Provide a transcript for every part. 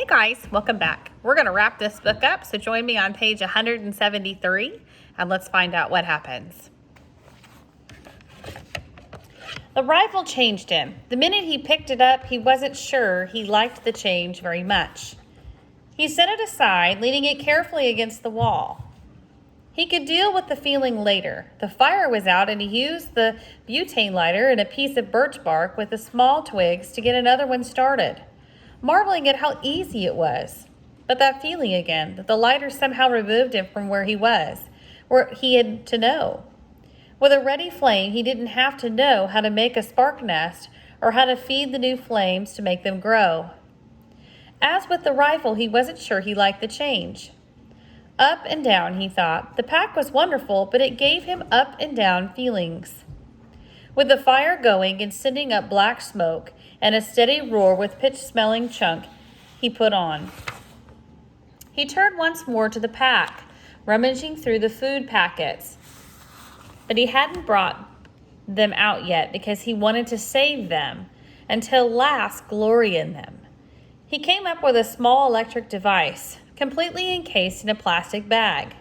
Hey guys, welcome back. We're going to wrap this book up, so join me on page 173 and let's find out what happens. The rifle changed him. The minute he picked it up, he wasn't sure he liked the change very much. He set it aside, leaning it carefully against the wall. He could deal with the feeling later. The fire was out and he used the butane lighter and a piece of birch bark with the small twigs to get another one started, marveling at how easy it was. But that feeling again, that the lighter somehow removed him from where he was, where he had to know. With a ready flame, he didn't have to know how to make a spark nest or how to feed the new flames to make them grow. As with the rifle, he wasn't sure he liked the change. Up and down, he thought. The pack was wonderful, but it gave him up and down feelings. With the fire going and sending up black smoke and a steady roar with pitch-smelling chunk, he put on. He turned once more to the pack, rummaging through the food packets. But he hadn't brought them out yet because he wanted to save them until last glory in them. He came up with a small electric device, completely encased in a plastic bag.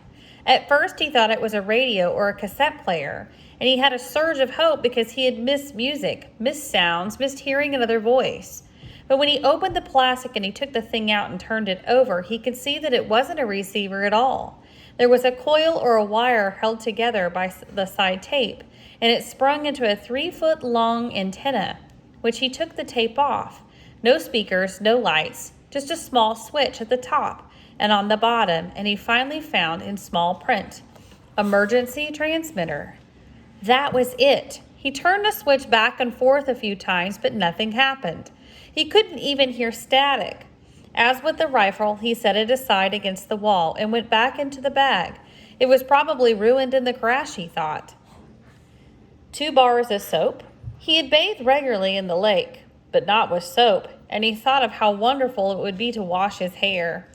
At first he thought it was a radio or a cassette player, and he had a surge of hope because he had missed music, missed sounds, missed hearing another voice. But when he opened the plastic and he took the thing out and turned it over, he could see that it wasn't a receiver at all. There was a coil or a wire held together by the side tape, and it sprung into a 3-foot-long antenna, which he took the tape off. No speakers, no lights, just a small switch at the top and on the bottom, and he finally found in small print, emergency transmitter. That was it. He turned the switch back and forth a few times, but nothing happened. He couldn't even hear static. As with the rifle, he set it aside against the wall and went back into the bag. It was probably ruined in the crash, he thought. 2 bars of soap. He had bathed regularly in the lake, but not with soap, and he thought of how wonderful it would be to wash his hair.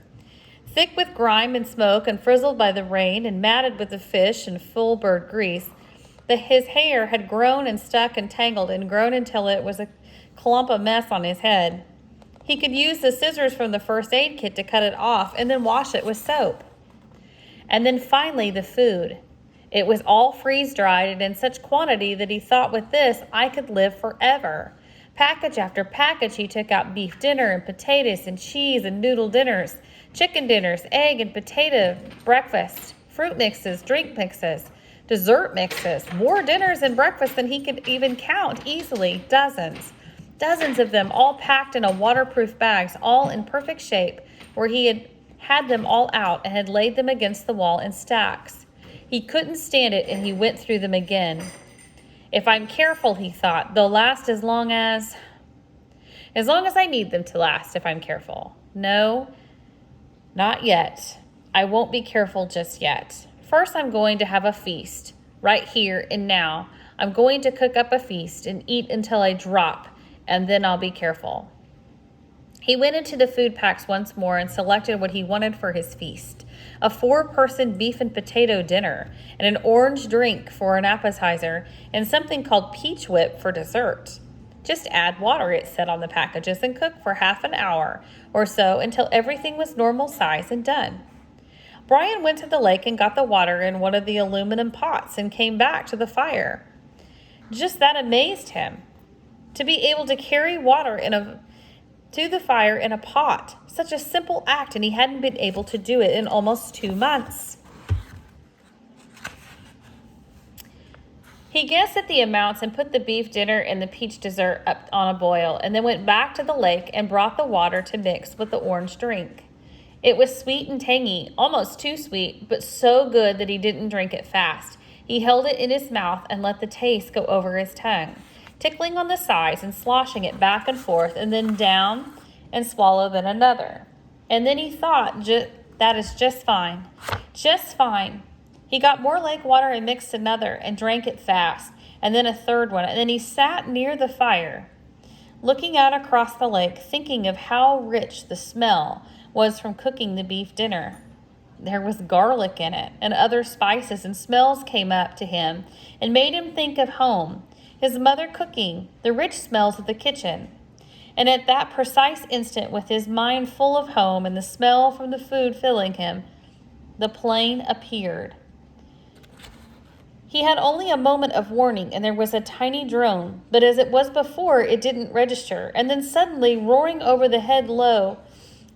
Thick with grime and smoke and frizzled by the rain and matted with the fish and full bird grease, his hair had grown and stuck and tangled and grown until it was a clump of mess on his head. He could use the scissors from the first aid kit to cut it off and then wash it with soap. And then finally the food. It was all freeze-dried and in such quantity that he thought, with this, I could live forever. Package after package, he took out beef dinner and potatoes and cheese and noodle dinners, chicken dinners, egg and potato breakfast, fruit mixes, drink mixes, dessert mixes, more dinners and breakfasts than he could even count easily, dozens of them, all packed in a waterproof bags, all in perfect shape, where he had them all out and had laid them against the wall in stacks. He couldn't stand it, and he went through them again. If I'm careful, he thought, they'll last as long as I need them to last, if I'm careful. No, not yet. I won't be careful just yet. First, I'm going to have a feast, right here and now. I'm going to cook up a feast and eat until I drop, and then I'll be careful. He went into the food packs once more and selected what he wanted for his feast. A 4-person beef and potato dinner, and an orange drink for an appetizer, and something called peach whip for dessert. Just add water, it said on the packages, and cook for half an hour or so until everything was normal size and done. Brian went to the lake and got the water in one of the aluminum pots and came back to the fire. Just that amazed him. To be able to carry water to the fire in a pot. Such a simple act, and he hadn't been able to do it in almost 2 months. He guessed at the amounts and put the beef dinner and the peach dessert up on a boil, and then went back to the lake and brought the water to mix with the orange drink. It was sweet and tangy, almost too sweet, but so good that he didn't drink it fast. He held it in his mouth and let the taste go over his tongue, tickling on the sides and sloshing it back and forth, and then down and swallow, then another. And then he thought, that is just fine. Just fine. He got more lake water and mixed another and drank it fast, and then a third one. And then he sat near the fire, looking out across the lake, thinking of how rich the smell was from cooking the beef dinner. There was garlic in it, and other spices, and smells came up to him and made him think of home, his mother cooking, the rich smells of the kitchen. And at that precise instant, with his mind full of home and the smell from the food filling him, the plane appeared. He had only a moment of warning, and there was a tiny drone, but as it was before, it didn't register. And then suddenly, roaring over the head low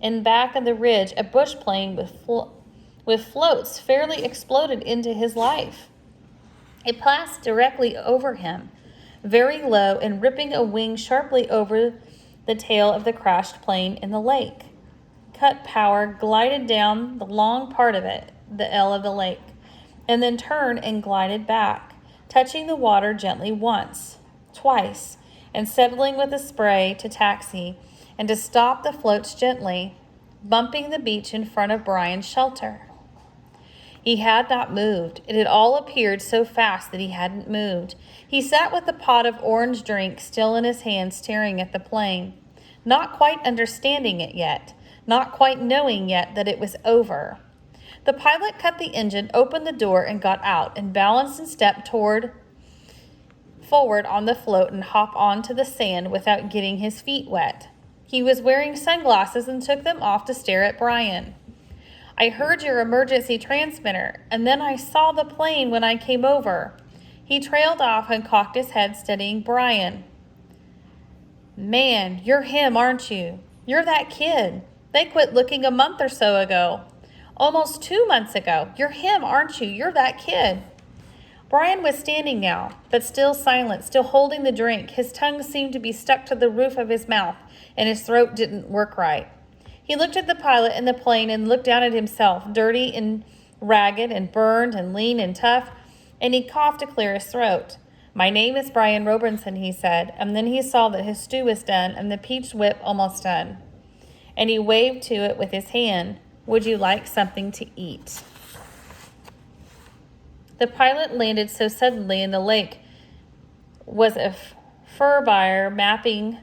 and back of the ridge, a bush plane with floats fairly exploded into his life. It passed directly over him, very low and ripping a wing sharply over the tail of the crashed plane in the lake. Cut power glided down the long part of it, the L of the lake, and then turned and glided back, touching the water gently once, twice, and settling with a spray to taxi and to stop the floats gently, bumping the beach in front of Brian's shelter. He had not moved. It had all appeared so fast that he hadn't moved. He sat with the pot of orange drink still in his hand, staring at the plane, not quite understanding it yet, not quite knowing yet that it was over. The pilot cut the engine, opened the door, and got out, and balanced and stepped forward on the float and hopped onto the sand without getting his feet wet. He was wearing sunglasses and took them off to stare at Brian. I heard your emergency transmitter, and then I saw the plane when I came over. He trailed off and cocked his head, studying Brian. Man, you're him, aren't you? You're that kid. They quit looking a month or so ago. Almost 2 months ago. You're him, aren't you? You're that kid. Brian was standing now, but still silent, still holding the drink. His tongue seemed to be stuck to the roof of his mouth, and his throat didn't work right. He looked at the pilot and the plane and looked down at himself, dirty and ragged and burned and lean and tough, and he coughed to clear his throat. My name is Brian Robertson, he said, and then he saw that his stew was done and the peach whip almost done. And he waved to it with his hand. Would you like something to eat? The pilot landed so suddenly in the lake was a fur buyer mapping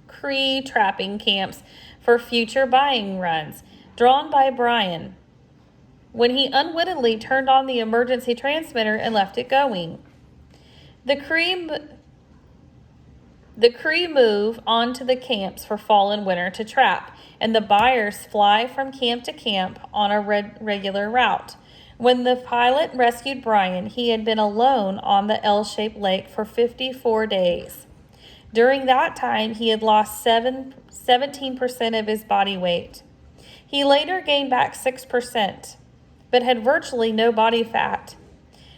Cree trapping camps for future buying runs, drawn by Brian, when he unwittingly turned on the emergency transmitter and left it going. The Cree move on to the camps for fall and winter to trap, and the buyers fly from camp to camp on a regular route. When the pilot rescued Brian, he had been alone on the L-shaped lake for 54 days. During that time, he had lost 17% of his body weight. He later gained back 6%, but had virtually no body fat.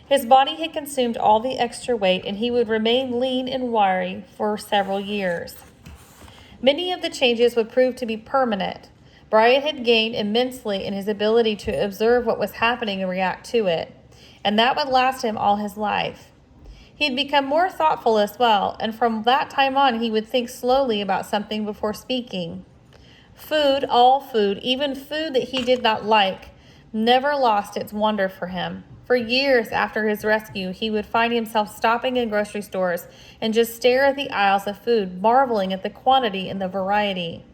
His body had consumed all the extra weight, and he would remain lean and wiry for several years. Many of the changes would prove to be permanent. Brian had gained immensely in his ability to observe what was happening and react to it, and that would last him all his life. He had become more thoughtful as well, and from that time on he would think slowly about something before speaking. Food, all food, even food that he did not like, never lost its wonder for him. For years after his rescue, he would find himself stopping in grocery stores and just stare at the aisles of food, marveling at the quantity and the variety.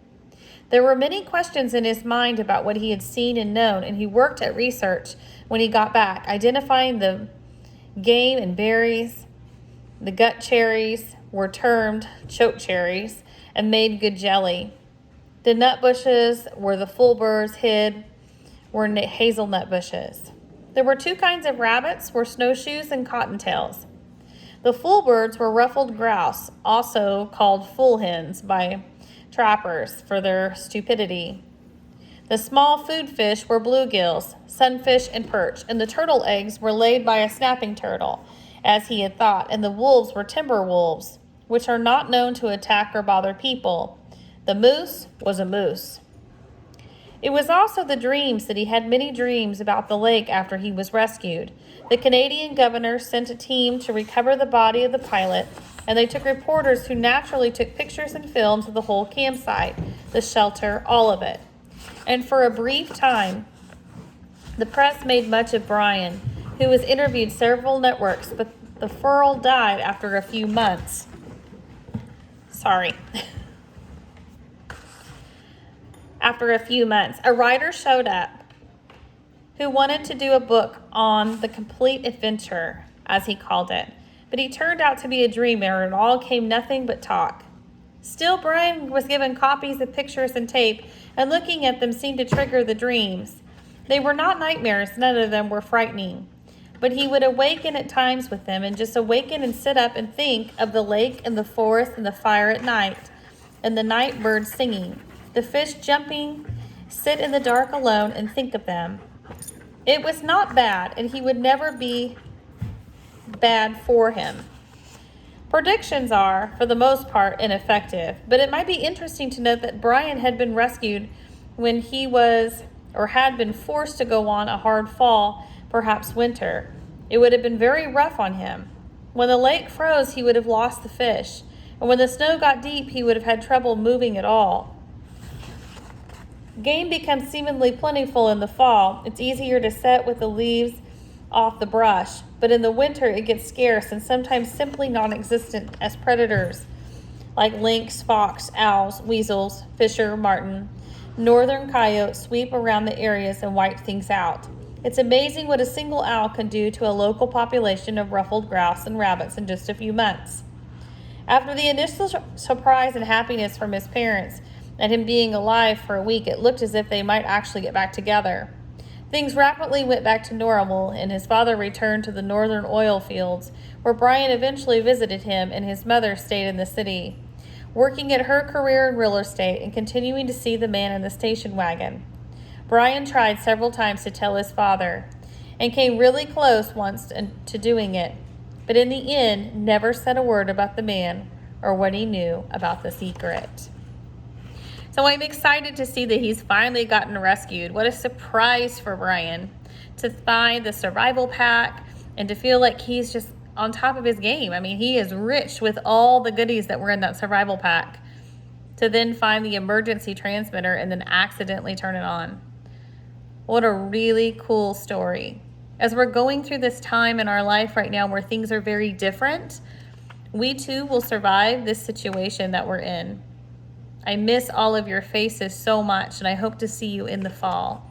There were many questions in his mind about what he had seen and known, and he worked at research when he got back, identifying the game and berries. The gut cherries were termed choke cherries and made good jelly. The nut bushes where the full birds hid were hazelnut bushes. There were two kinds of rabbits, were snowshoes and cottontails. The full birds were ruffled grouse, also called full hens by trappers for their stupidity. The small food fish were bluegills, sunfish, and perch, and the turtle eggs were laid by a snapping turtle, as he had thought, and the wolves were timber wolves, which are not known to attack or bother people. The moose was a moose. It was also the dreams that he had many dreams about the lake after he was rescued. The Canadian governor sent a team to recover the body of the pilot, and they took reporters who naturally took pictures and films of the whole campsite, the shelter, all of it. And for a brief time, the press made much of Brian, who was interviewed several networks, but the furl died after a few months. After a few months, a writer showed up who wanted to do a book on the complete adventure, as he called it. But he turned out to be a dreamer, and all came nothing but talk. Still, Brian was given copies of pictures and tape, and looking at them seemed to trigger the dreams. They were not nightmares, none of them were frightening. But he would awaken at times with them, and just awaken and sit up and think of the lake and the forest and the fire at night, and the night birds singing, the fish jumping, sit in the dark alone and think of them. It was not bad, and he would never be bad for him. Predictions are, for the most part, ineffective, but it might be interesting to note that Brian had been rescued when he was, or had been forced to go on a hard fall, perhaps winter. It would have been very rough on him. When the lake froze, he would have lost the fish, and when the snow got deep, he would have had trouble moving at all. Game becomes seemingly plentiful in the fall. It's easier to set with the leaves off the brush, but in the winter it gets scarce and sometimes simply non-existent as predators like lynx, fox, owls, weasels, fisher, marten, northern coyotes sweep around the areas and wipe things out. It's amazing what a single owl can do to a local population of ruffled grouse and rabbits in just a few months. After the initial surprise and happiness from his parents at him being alive for a week, it looked as if they might actually get back together. Things rapidly went back to normal, and his father returned to the northern oil fields, where Brian eventually visited him, and his mother stayed in the city, working at her career in real estate and continuing to see the man in the station wagon. Brian tried several times to tell his father, and came really close once to doing it, but in the end never said a word about the man or what he knew about the secret. So I'm excited to see that he's finally gotten rescued. What a surprise for Brian to find the survival pack and to feel like he's just on top of his game. I mean, he is rich with all the goodies that were in that survival pack. To then find the emergency transmitter and then accidentally turn it on. What a really cool story. As we're going through this time in our life right now where things are very different, we too will survive this situation that we're in. I miss all of your faces so much, and I hope to see you in the fall.